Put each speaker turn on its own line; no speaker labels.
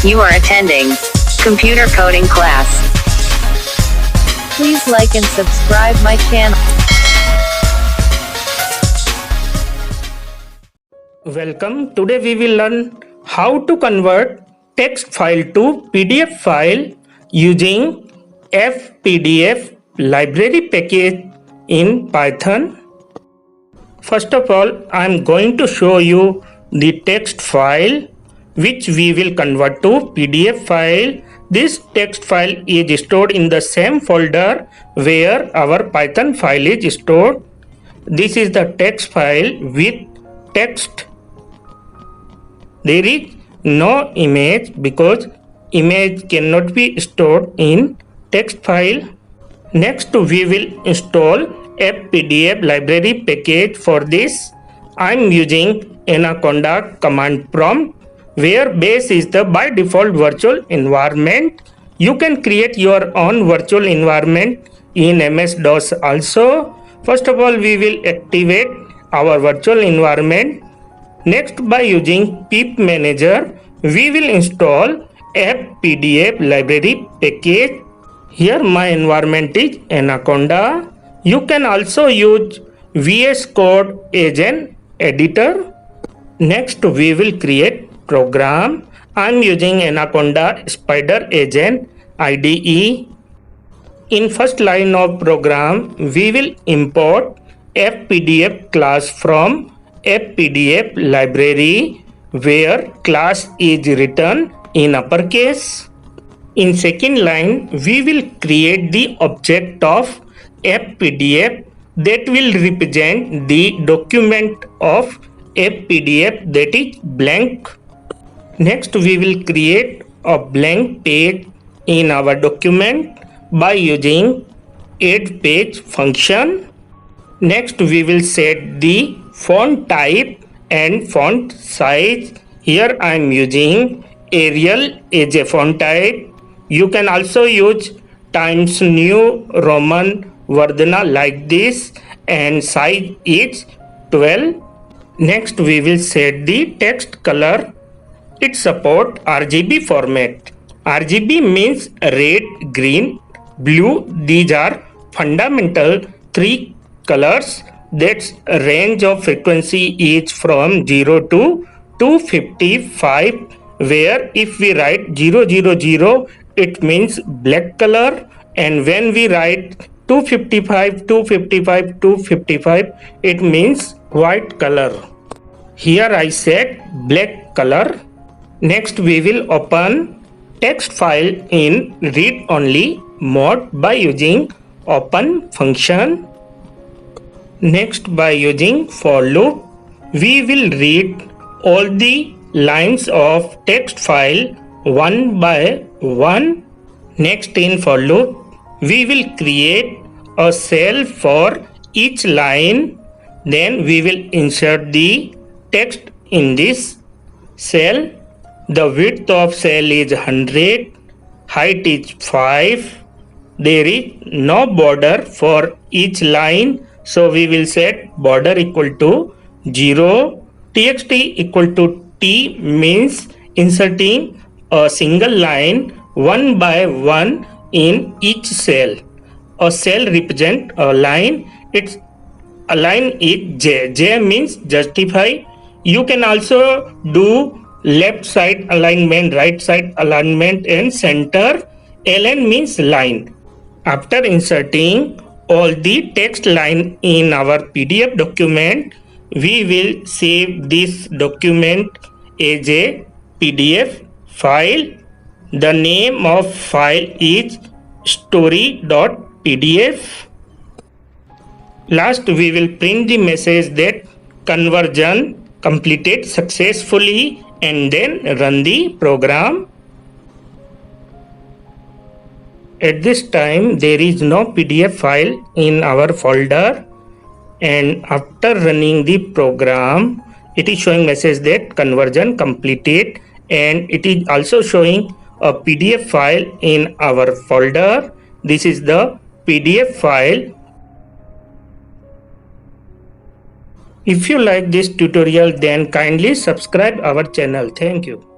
You are attending computer coding class. Please like and subscribe my channel.
Welcome. Today we will learn how to convert text file to PDF file using fpdf library package in Python. First of all, I am going to show you the text file which we will convert to PDF file. This text file is stored in the same folder where our Python file is stored. This is the text file with text. There is no image because image cannot be stored in text file. Next, we will install fpdf library package. For this, I am using Anaconda command prompt, where base is the by default virtual environment. You can create your own virtual environment in MS-DOS also. First of all, we will activate our virtual environment. Next, by using pip manager, we will install fpdf library package. Here my environment is Anaconda. You can also use VS Code as an editor. Next, we will create program. I am using Anaconda Spider Agent IDE. In first line of program, we will import fpdf class from fpdf library, where class is written in uppercase. In second line, we will create the object of fpdf that will represent the document of fpdf, that is blank. Next, we will create a blank page in our document by using addPage function. Next, we will set the font type and font size. Here I am using Arial as a font type. You can also use Times New Roman Vardhana like this, and size is 12. Next, we will set the text color. It supports RGB format. RGB means red, green, blue. These are fundamental three colors. That's range of frequency is from 0 to 255, where if we write 000, it means black color, and when we write 255, 255, 255, it means white color. Here I set black color. Next, we will open text file in read-only mode by using open function. Next, by using for loop, we will read all the lines of text file one by one. Next, in for loop, we will create a cell for each line. Then we will insert the text in this cell. The width of cell is 100, height is 5. There is no border for each line, so we will set border equal to 0. Txt equal to T means inserting a single line one by one in each cell. A cell represents a line. Its a line is J. J means justify. You can also do left side alignment, right side alignment, and center. LN means line. After inserting all the text line in our PDF document, we will save this document as a PDF file. The name of file is story.pdf. Last, we will print the message that conversion completed successfully, and then run the program. At this time, there is no PDF file in our folder, and after running the program, it is showing message that conversion completed, and it is also showing a PDF file in our folder. This is the PDF file. If you like this tutorial, then kindly subscribe our channel. Thank you.